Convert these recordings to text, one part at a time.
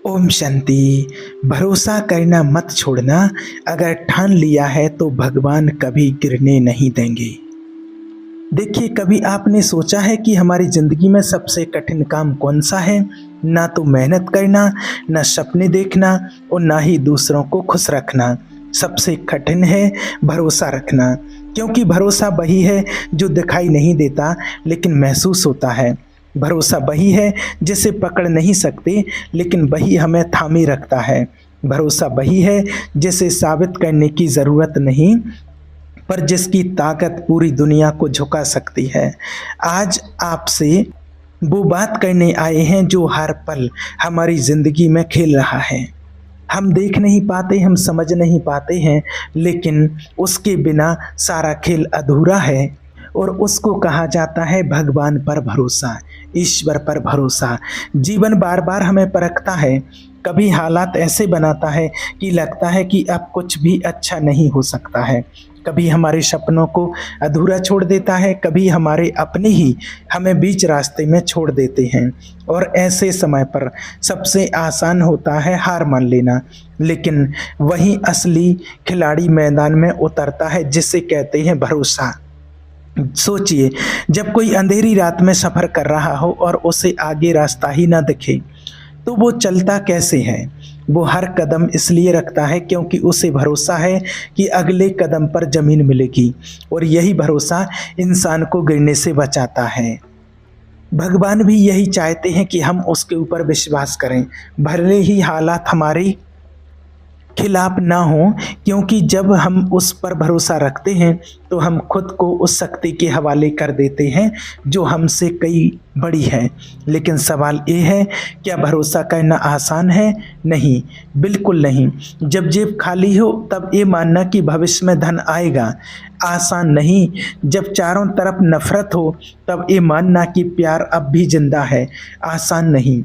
ओम शांति। भरोसा करना मत छोड़ना। अगर ठान लिया है तो भगवान कभी गिरने नहीं देंगे। देखिए, कभी आपने सोचा है कि हमारी ज़िंदगी में सबसे कठिन काम कौन-सा है? ना तो मेहनत करना, ना सपने देखना और ना ही दूसरों को खुश रखना। सबसे कठिन है भरोसा रखना, क्योंकि भरोसा वही है जो दिखाई नहीं देता लेकिन महसूस होता है। भरोसा वही है जिसे पकड़ नहीं सकते लेकिन वही हमें थामे रखता है। भरोसा वही है जिसे साबित करने की ज़रूरत नहीं, पर जिसकी ताकत पूरी दुनिया को झुका सकती है। आज आपसे वो बात करने आए हैं जो हर पल हमारी ज़िंदगी में खेल रहा है। हम देख नहीं पाते, हम समझ नहीं पाते हैं, लेकिन उसके बिना सारा खेल अधूरा है और उसको कहा जाता है भगवान पर भरोसा, ईश्वर पर भरोसा। जीवन बार-बार हमें परखता है। कभी हालात ऐसे बनाता है कि लगता है कि अब कुछ भी अच्छा नहीं हो सकता है। कभी हमारे सपनों को अधूरा छोड़ देता है, कभी हमारे अपने ही हमें बीच रास्ते में छोड़ देते हैं। और ऐसे समय पर सबसे आसान होता है हार मान लेना, लेकिन वही असली खिलाड़ी मैदान में उतरता है जिसे कहते हैं भरोसा। सोचिए, जब कोई अंधेरी रात में सफ़र कर रहा हो और उसे आगे रास्ता ही ना दिखे, तो वो चलता कैसे है? वो हर कदम इसलिए रखता है क्योंकि उसे भरोसा है कि अगले कदम पर ज़मीन मिलेगी, और यही भरोसा इंसान को गिरने से बचाता है। भगवान भी यही चाहते हैं कि हम उसके ऊपर विश्वास करें, भले ही हालात हमारे खिलाफ ना हो, क्योंकि जब हम उस पर भरोसा रखते हैं तो हम खुद को उस शक्ति के हवाले कर देते हैं जो हमसे कई बड़ी है। लेकिन सवाल ये है, क्या भरोसा करना आसान है? नहीं, बिल्कुल नहीं। जब जेब खाली हो तब ये मानना कि भविष्य में धन आएगा, आसान नहीं। जब चारों तरफ नफरत हो तब ये मानना कि प्यार अब भी जिंदा है, आसान नहीं।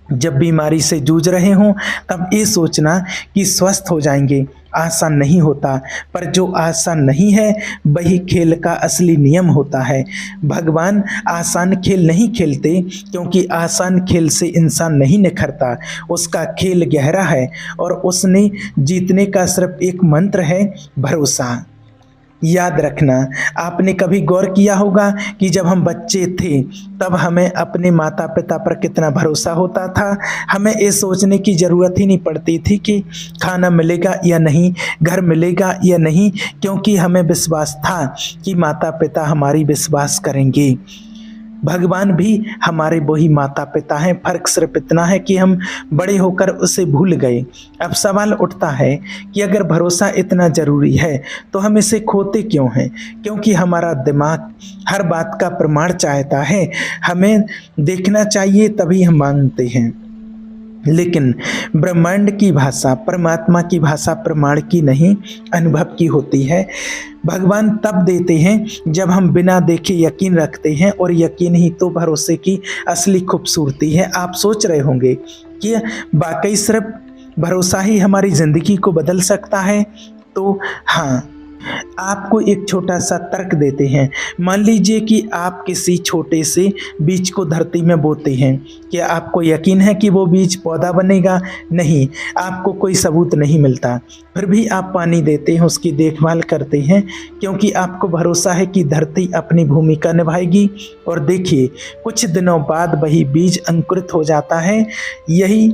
जब बीमारी से जूझ रहे हों तब ये सोचना कि स्वस्थ हो जाएंगे, आसान नहीं होता। पर जो आसान नहीं है वही खेल का असली नियम होता है। भगवान आसान खेल नहीं खेलते, क्योंकि आसान खेल से इंसान नहीं निखरता। उसका खेल गहरा है और उसने जीतने का सिर्फ एक मंत्र है, भरोसा। याद रखना, आपने कभी गौर किया होगा कि जब हम बच्चे थे तब हमें अपने माता पिता पर कितना भरोसा होता था। हमें ये सोचने की ज़रूरत ही नहीं पड़ती थी कि खाना मिलेगा या नहीं, घर मिलेगा या नहीं, क्योंकि हमें विश्वास था कि माता पिता हमारी विश्वास करेंगे। भगवान भी हमारे वही माता पिता हैं, फ़र्क सिर्फ इतना है कि हम बड़े होकर उसे भूल गए। अब सवाल उठता है कि अगर भरोसा इतना ज़रूरी है तो हम इसे खोते क्यों हैं? क्योंकि हमारा दिमाग हर बात का प्रमाण चाहता है, हमें देखना चाहिए तभी हम मानते हैं। लेकिन ब्रह्मांड की भाषा, परमात्मा की भाषा प्रमाण की नहीं, अनुभव की होती है। भगवान तब देते हैं जब हम बिना देखे यकीन रखते हैं, और यकीन ही तो भरोसे की असली खूबसूरती है। आप सोच रहे होंगे कि वाकई सिर्फ भरोसा ही हमारी ज़िंदगी को बदल सकता है? तो हाँ, आपको एक छोटा सा तर्क देते हैं। मान लीजिए कि आप किसी छोटे से बीज को धरती में बोते हैं। क्या आपको यकीन है कि वो बीज पौधा बनेगा? नहीं, आपको कोई सबूत नहीं मिलता। फिर भी आप पानी देते हैं, उसकी देखभाल करते हैं, क्योंकि आपको भरोसा है कि धरती अपनी भूमिका निभाएगी। और देखिए, कुछ दिनों बाद वही बीज अंकुरित हो जाता है। यही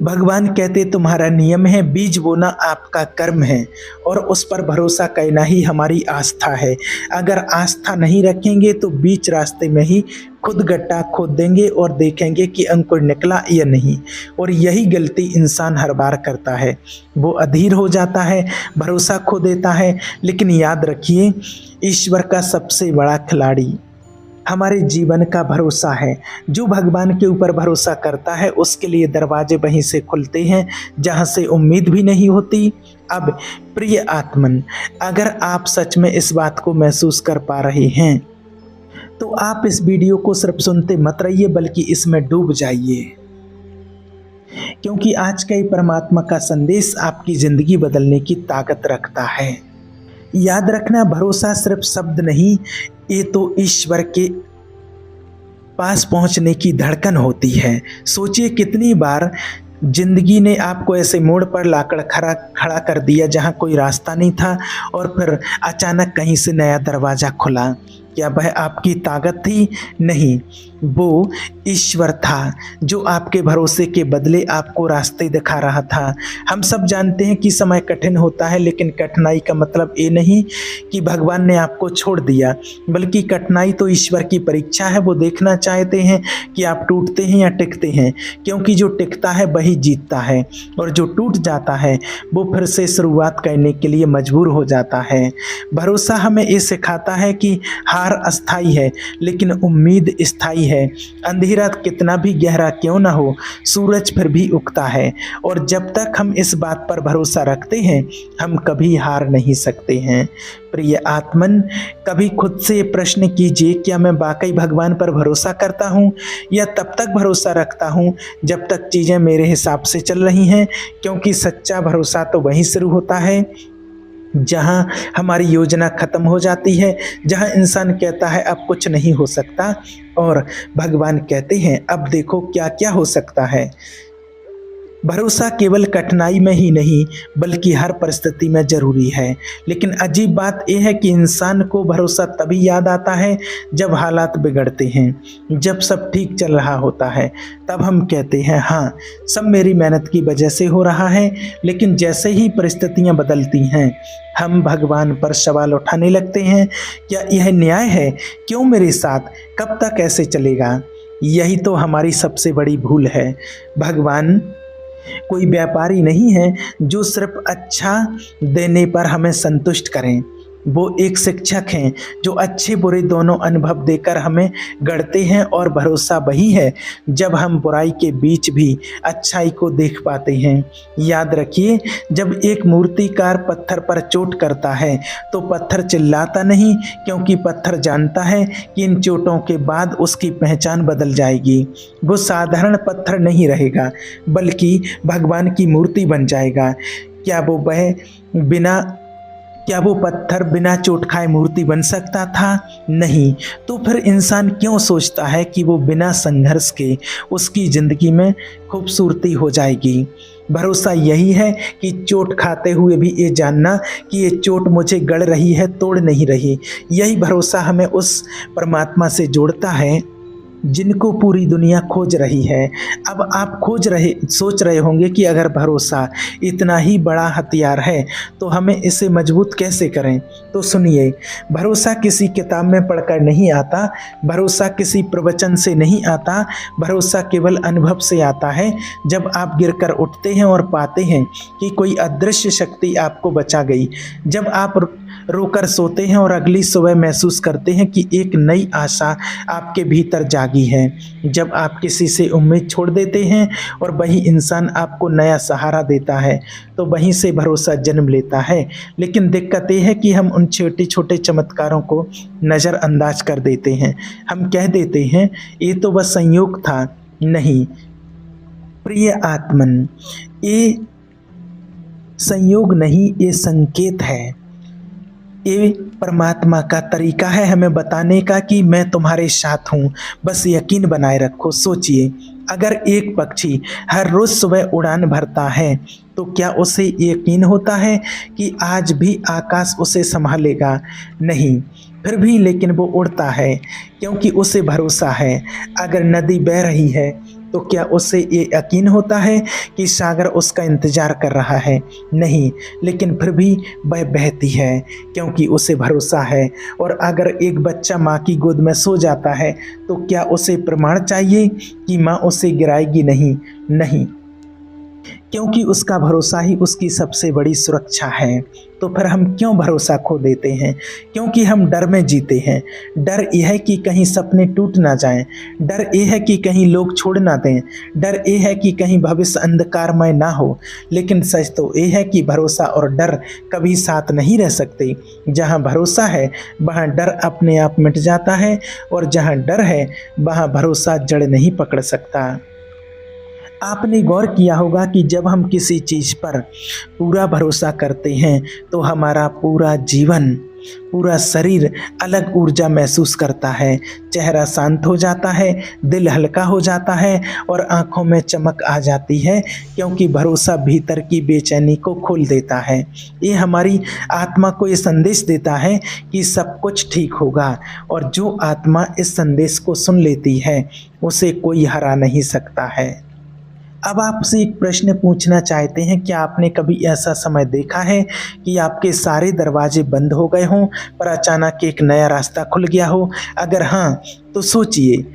भगवान कहते तुम्हारा नियम है, बीज बोना आपका कर्म है, और उस पर भरोसा करना ही हमारी आस्था है। अगर आस्था नहीं रखेंगे तो बीच रास्ते में ही खुद गड्ढा खोद देंगे और देखेंगे कि अंकुर निकला या नहीं। और यही गलती इंसान हर बार करता है, वो अधीर हो जाता है, भरोसा खो देता है। लेकिन याद रखिए, ईश्वर का सबसे बड़ा खिलाड़ी हमारे जीवन का भरोसा है। जो भगवान के ऊपर भरोसा करता है उसके लिए दरवाजे वहीं से खुलते हैं जहां से उम्मीद भी नहीं होती। अब प्रिय आत्मन, अगर आप सच में इस बात को महसूस कर पा रहे हैं तो आप इस वीडियो को सिर्फ सुनते मत रहिए, बल्कि इसमें डूब जाइए, क्योंकि आज का ये परमात्मा का संदेश आपकी ज़िंदगी बदलने की ताकत रखता है। याद रखना, भरोसा सिर्फ शब्द नहीं, ये तो ईश्वर के पास पहुंचने की धड़कन होती है। सोचिए कितनी बार जिंदगी ने आपको ऐसे मोड़ पर लाकर खड़ा खड़ा कर दिया जहां कोई रास्ता नहीं था और फिर अचानक कहीं से नया दरवाजा खुला। क्या वह आपकी ताकत थी? नहीं, वो ईश्वर था जो आपके भरोसे के बदले आपको रास्ते दिखा रहा था। हम सब जानते हैं कि समय कठिन होता है, लेकिन कठिनाई का मतलब ये नहीं कि भगवान ने आपको छोड़ दिया, बल्कि कठिनाई तो ईश्वर की परीक्षा है। वो देखना चाहते हैं कि आप टूटते हैं या टिकते हैं, क्योंकि जो टिकता है वही जीतता है और जो टूट जाता है वो फिर से शुरुआत करने के लिए मजबूर हो जाता है। भरोसा हमें ये सिखाता है कि हार अस्थाई है, लेकिन उम्मीद स्थायी है। अंधेरा कितना भी गहरा क्यों ना हो, सूरज फिर भी उगता है, और जब तक हम इस बात पर भरोसा रखते हैं हम कभी हार नहीं सकते हैं। प्रिय आत्मन, कभी खुद से प्रश्न कीजिए, क्या मैं वाकई भगवान पर भरोसा करता हूँ, या तब तक भरोसा रखता हूँ जब तक चीज़ें मेरे हिसाब से चल रही हैं? क्योंकि सच्चा भरोसा तो वहीं शुरू होता है जहाँ हमारी योजना खत्म हो जाती है, जहाँ इंसान कहता है अब कुछ नहीं हो सकता और भगवान कहते हैं अब देखो क्या क्या हो सकता है। भरोसा केवल कठिनाई में ही नहीं बल्कि हर परिस्थिति में जरूरी है। लेकिन अजीब बात यह है कि इंसान को भरोसा तभी याद आता है जब हालात बिगड़ते हैं। जब सब ठीक चल रहा होता है तब हम कहते हैं हाँ, सब मेरी मेहनत की वजह से हो रहा है। लेकिन जैसे ही परिस्थितियां बदलती हैं हम भगवान पर सवाल उठाने लगते हैं, क्या यह न्याय है? क्यों मेरे साथ? कब तक ऐसे चलेगा? यही तो हमारी सबसे बड़ी भूल है। भगवान कोई व्यापारी नहीं है जो सिर्फ अच्छा देने पर हमें संतुष्ट करें। वो एक शिक्षक हैं जो अच्छे बुरे दोनों अनुभव देकर हमें गढ़ते हैं, और भरोसा वही है जब हम बुराई के बीच भी अच्छाई को देख पाते हैं। याद रखिए, जब एक मूर्तिकार पत्थर पर चोट करता है तो पत्थर चिल्लाता नहीं, क्योंकि पत्थर जानता है कि इन चोटों के बाद उसकी पहचान बदल जाएगी। वो साधारण पत्थर नहीं रहेगा बल्कि भगवान की मूर्ति बन जाएगा। क्या वो पत्थर बिना चोट खाए मूर्ति बन सकता था? नहीं। तो फिर इंसान क्यों सोचता है कि वो बिना संघर्ष के उसकी ज़िंदगी में खूबसूरती हो जाएगी? भरोसा यही है कि चोट खाते हुए भी ये जानना कि ये चोट मुझे गड़ रही है, तोड़ नहीं रही। यही भरोसा हमें उस परमात्मा से जोड़ता है जिनको पूरी दुनिया खोज रही है। अब आप सोच रहे होंगे कि अगर भरोसा इतना ही बड़ा हथियार है तो हमें इसे मजबूत कैसे करें? तो सुनिए, भरोसा किसी किताब में पढ़कर नहीं आता, भरोसा किसी प्रवचन से नहीं आता, भरोसा केवल अनुभव से आता है। जब आप गिरकर उठते हैं और पाते हैं कि कोई अदृश्य शक्ति आपको बचा गई, जब आप रोकर सोते हैं और अगली सुबह महसूस करते हैं कि एक नई आशा आपके भीतर जागी है, जब आप किसी से उम्मीद छोड़ देते हैं और वही इंसान आपको नया सहारा देता है, तो वहीं से भरोसा जन्म लेता है। लेकिन दिक्कत यह है कि हम उन छोटे छोटे चमत्कारों को नज़रअंदाज कर देते हैं। हम कह देते हैं ये तो बस संयोग था। नहीं प्रिय आत्मन, ये संयोग नहीं, ये संकेत है। ये परमात्मा का तरीका है हमें बताने का कि मैं तुम्हारे साथ हूँ, बस यकीन बनाए रखो। सोचिए, अगर एक पक्षी हर रोज़ सुबह उड़ान भरता है तो क्या उसे यकीन होता है कि आज भी आकाश उसे संभालेगा? नहीं, फिर भी लेकिन वो उड़ता है क्योंकि उसे भरोसा है। अगर नदी बह रही है तो क्या उसे ये यकीन होता है कि सागर उसका इंतज़ार कर रहा है? नहीं, लेकिन फिर भी वह बहती है क्योंकि उसे भरोसा है। और अगर एक बच्चा माँ की गोद में सो जाता है तो क्या उसे प्रमाण चाहिए कि माँ उसे गिराएगी नहीं? नहीं, क्योंकि उसका भरोसा ही उसकी सबसे बड़ी सुरक्षा है। तो फिर हम क्यों भरोसा खो देते हैं? क्योंकि हम डर में जीते हैं। डर यह है कि कहीं सपने टूट ना जाएं, डर यह है कि कहीं लोग छोड़ ना दें, डर यह है कि कहीं भविष्य अंधकारमय ना हो। लेकिन सच तो यह है कि भरोसा और डर कभी साथ नहीं रह सकते। जहाँ भरोसा है वहाँ डर अपने आप मिट जाता है, और जहाँ डर है वहाँ भरोसा जड़ नहीं पकड़ सकता। आपने गौर किया होगा कि जब हम किसी चीज़ पर पूरा भरोसा करते हैं तो हमारा पूरा जीवन पूरा शरीर अलग ऊर्जा महसूस करता है, चेहरा शांत हो जाता है, दिल हल्का हो जाता है और आंखों में चमक आ जाती है, क्योंकि भरोसा भीतर की बेचैनी को खोल देता है। ये हमारी आत्मा को ये संदेश देता है कि सब कुछ ठीक होगा, और जो आत्मा इस संदेश को सुन लेती है उसे कोई हरा नहीं सकता है। अब आपसे एक प्रश्न पूछना चाहते हैं, क्या आपने कभी ऐसा समय देखा है कि आपके सारे दरवाजे बंद हो गए हों पर अचानक एक नया रास्ता खुल गया हो? अगर हाँ, तो सोचिए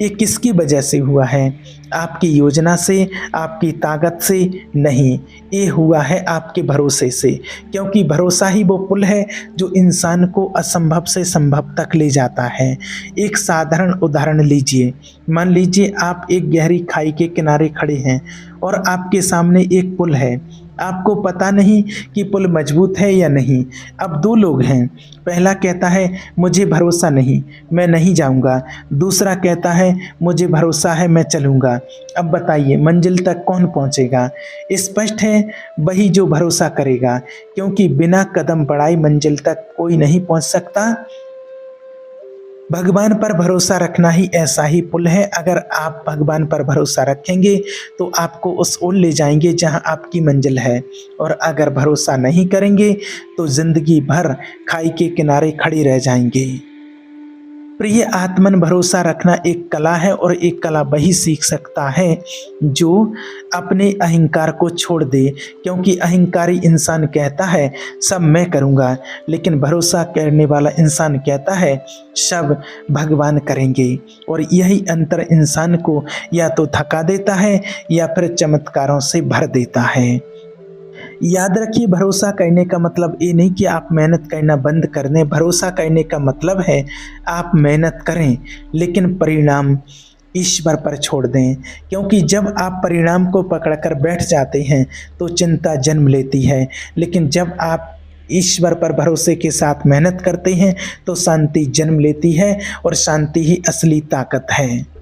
ये किसकी वजह से हुआ है? आपकी योजना से, आपकी ताकत से नहीं, ये हुआ है आपके भरोसे से, क्योंकि भरोसा ही वो पुल है जो इंसान को असंभव से संभव तक ले जाता है। एक साधारण उदाहरण लीजिए। मान लीजिए आप एक गहरी खाई के किनारे खड़े हैं और आपके सामने एक पुल है। आपको पता नहीं कि पुल मजबूत है या नहीं। अब दो लोग हैं, पहला कहता है मुझे भरोसा नहीं, मैं नहीं जाऊंगा। दूसरा कहता है मुझे भरोसा है, मैं चलूंगा। अब बताइए मंजिल तक कौन पहुंचेगा? स्पष्ट है वही जो भरोसा करेगा, क्योंकि बिना कदम बढ़ाए मंजिल तक कोई नहीं पहुंच सकता। भगवान पर भरोसा रखना ही ऐसा ही पुल है। अगर आप भगवान पर भरोसा रखेंगे तो आपको उस ओर ले जाएंगे जहां आपकी मंजिल है, और अगर भरोसा नहीं करेंगे तो जिंदगी भर खाई के किनारे खड़े रह जाएंगे। प्रिय आत्मन, भरोसा रखना एक कला है, और एक कला वही सीख सकता है जो अपने अहंकार को छोड़ दे, क्योंकि अहंकारी इंसान कहता है सब मैं करूँगा, लेकिन भरोसा करने वाला इंसान कहता है सब भगवान करेंगे। और यही अंतर इंसान को या तो थका देता है या फिर चमत्कारों से भर देता है। याद रखिए, भरोसा करने का मतलब ये नहीं कि आप मेहनत करना बंद कर दें। भरोसा करने का मतलब है आप मेहनत करें लेकिन परिणाम ईश्वर पर छोड़ दें, क्योंकि जब आप परिणाम को पकड़कर बैठ जाते हैं तो चिंता जन्म लेती है, लेकिन जब आप ईश्वर पर भरोसे के साथ मेहनत करते हैं तो शांति जन्म लेती है, और शांति ही असली ताकत है।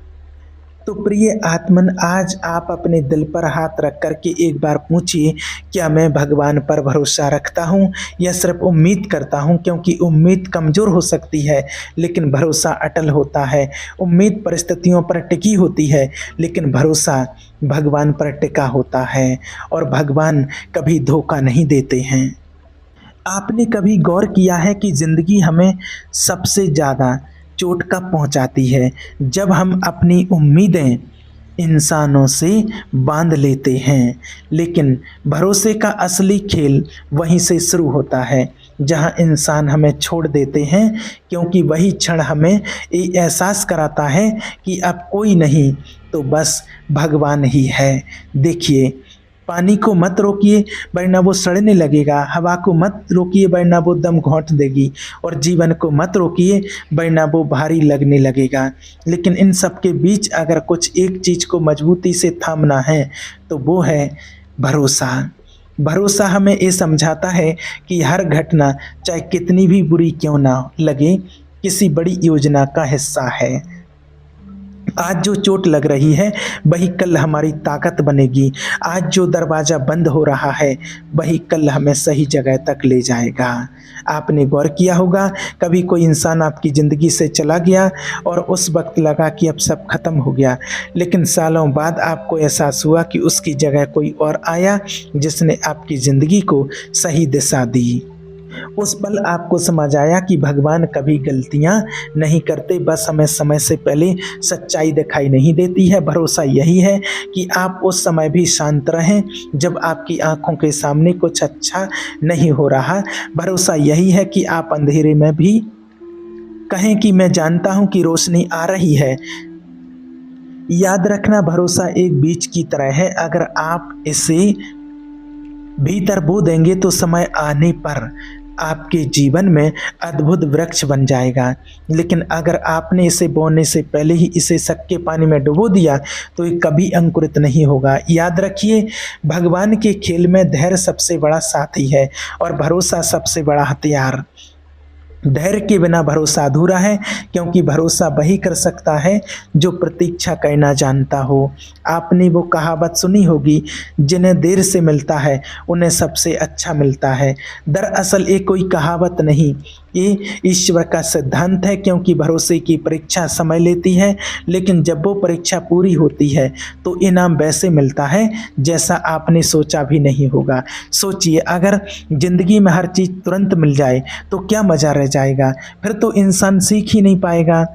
तो प्रिय आत्मन, आज आप अपने दिल पर हाथ रख कर के एक बार पूछिए, क्या मैं भगवान पर भरोसा रखता हूँ या सिर्फ उम्मीद करता हूँ? क्योंकि उम्मीद कमज़ोर हो सकती है लेकिन भरोसा अटल होता है। उम्मीद परिस्थितियों पर टिकी होती है लेकिन भरोसा भगवान पर टिका होता है, और भगवान कभी धोखा नहीं देते हैं। आपने कभी गौर किया है कि ज़िंदगी हमें सबसे ज़्यादा चोट कब पहुंचाती है? जब हम अपनी उम्मीदें इंसानों से बांध लेते हैं। लेकिन भरोसे का असली खेल वहीं से शुरू होता है जहां इंसान हमें छोड़ देते हैं, क्योंकि वही क्षण हमें ये एहसास कराता है कि अब कोई नहीं तो बस भगवान ही है। देखिए, पानी को मत रोकिए वरना वो सड़ने लगेगा, हवा को मत रोकिए वरना वो दम घोंट देगी, और जीवन को मत रोकिए वरना वो भारी लगने लगेगा। लेकिन इन सब के बीच अगर कुछ एक चीज़ को मजबूती से थामना है तो वो है भरोसा। भरोसा हमें ये समझाता है कि हर घटना, चाहे कितनी भी बुरी क्यों ना लगे, किसी बड़ी योजना का हिस्सा है। आज जो चोट लग रही है वही कल हमारी ताकत बनेगी। आज जो दरवाज़ा बंद हो रहा है वही कल हमें सही जगह तक ले जाएगा। आपने गौर किया होगा, कभी कोई इंसान आपकी ज़िंदगी से चला गया और उस वक्त लगा कि अब सब खत्म हो गया, लेकिन सालों बाद आपको एहसास हुआ कि उसकी जगह कोई और आया जिसने आपकी ज़िंदगी को सही दिशा दी। उस पल आपको समझ आया कि भगवान कभी गलतियां नहीं करते, बस हमें समय से पहले सच्चाई दिखाई नहीं देती है। भरोसा यही है कि आप उस समय भी शांत रहें जब आपकी आंखों के सामने कुछ अच्छा नहीं हो रहा। भरोसा यही है कि आप अंधेरे में भी कहें कि मैं जानता हूं कि रोशनी आ रही है। याद रखना, भरोसा एक बीज की तरह है। अगर आप इसे भीतर बो देंगे तो समय आने पर आपके जीवन में अद्भुत वृक्ष बन जाएगा, लेकिन अगर आपने इसे बोने से पहले ही इसे सक्के पानी में डुबो दिया तो ये कभी अंकुरित नहीं होगा। याद रखिए, भगवान के खेल में धैर्य सबसे बड़ा साथी है और भरोसा सबसे बड़ा हथियार। धैर्य के बिना भरोसा अधूरा है, क्योंकि भरोसा वही कर सकता है जो प्रतीक्षा करना जानता हो। आपने वो कहावत सुनी होगी, जिन्हें देर से मिलता है उन्हें सबसे अच्छा मिलता है। दरअसल ये कोई कहावत नहीं, ये ईश्वर का सिद्धांत है, क्योंकि भरोसे की परीक्षा समय लेती है, लेकिन जब वो परीक्षा पूरी होती है तो इनाम वैसे मिलता है जैसा आपने सोचा भी नहीं होगा। सोचिए, अगर ज़िंदगी में हर चीज़ तुरंत मिल जाए तो क्या मज़ा रह जाएगा, फिर तो इंसान सीख ही नहीं पाएगा।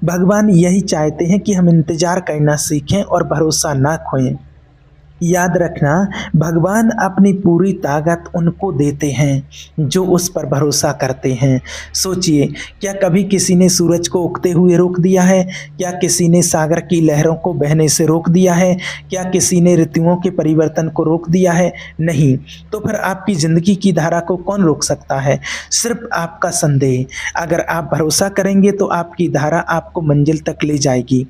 भगवान यही चाहते हैं कि हम इंतज़ार करना सीखें और भरोसा ना खोएं। याद रखना, भगवान अपनी पूरी ताकत उनको देते हैं जो उस पर भरोसा करते हैं। सोचिए, क्या कभी किसी ने सूरज को उगते हुए रोक दिया है? क्या किसी ने सागर की लहरों को बहने से रोक दिया है? क्या किसी ने ऋतुओं के परिवर्तन को रोक दिया है? नहीं। तो फिर आपकी ज़िंदगी की धारा को कौन रोक सकता है? सिर्फ आपका संदेह। अगर आप भरोसा करेंगे तो आपकी धारा आपको मंजिल तक ले जाएगी।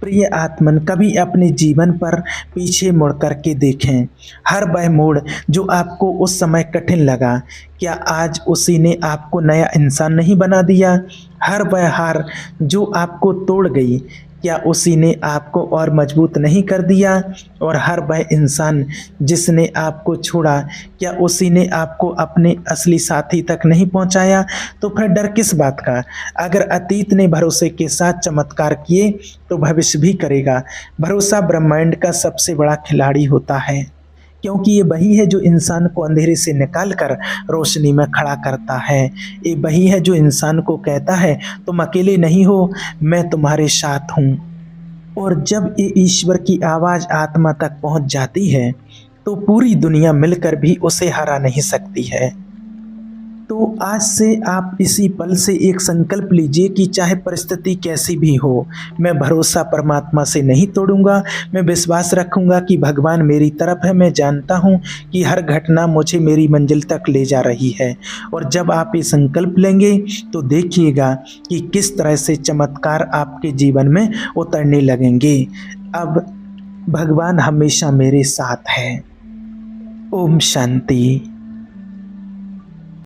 प्रिय आत्मन, कभी अपने जीवन पर पीछे मुड़ कर के देखें। हर वह मोड़ जो आपको उस समय कठिन लगा, क्या आज उसी ने आपको नया इंसान नहीं बना दिया? हर वह हार जो आपको तोड़ गई, क्या उसी ने आपको और मजबूत नहीं कर दिया? और हर वह इंसान जिसने आपको छोड़ा, क्या उसी ने आपको अपने असली साथी तक नहीं पहुंचाया? तो फिर डर किस बात का? अगर अतीत ने भरोसे के साथ चमत्कार किए तो भविष्य भी करेगा। भरोसा ब्रह्मांड का सबसे बड़ा खिलाड़ी होता है, क्योंकि ये वही है जो इंसान को अंधेरे से निकाल कर रोशनी में खड़ा करता है। ये वही है जो इंसान को कहता है, तुम अकेले नहीं हो, मैं तुम्हारे साथ हूँ। और जब ये ईश्वर की आवाज़ आत्मा तक पहुँच जाती है तो पूरी दुनिया मिलकर भी उसे हरा नहीं सकती है। तो आज से आप इसी पल से एक संकल्प लीजिए कि चाहे परिस्थिति कैसी भी हो, मैं भरोसा परमात्मा से नहीं तोड़ूंगा। मैं विश्वास रखूंगा कि भगवान मेरी तरफ है। मैं जानता हूं कि हर घटना मुझे मेरी मंजिल तक ले जा रही है। और जब आप ये संकल्प लेंगे तो देखिएगा कि किस तरह से चमत्कार आपके जीवन में उतरने लगेंगे। अब भगवान हमेशा मेरे साथ है। ओम शांति।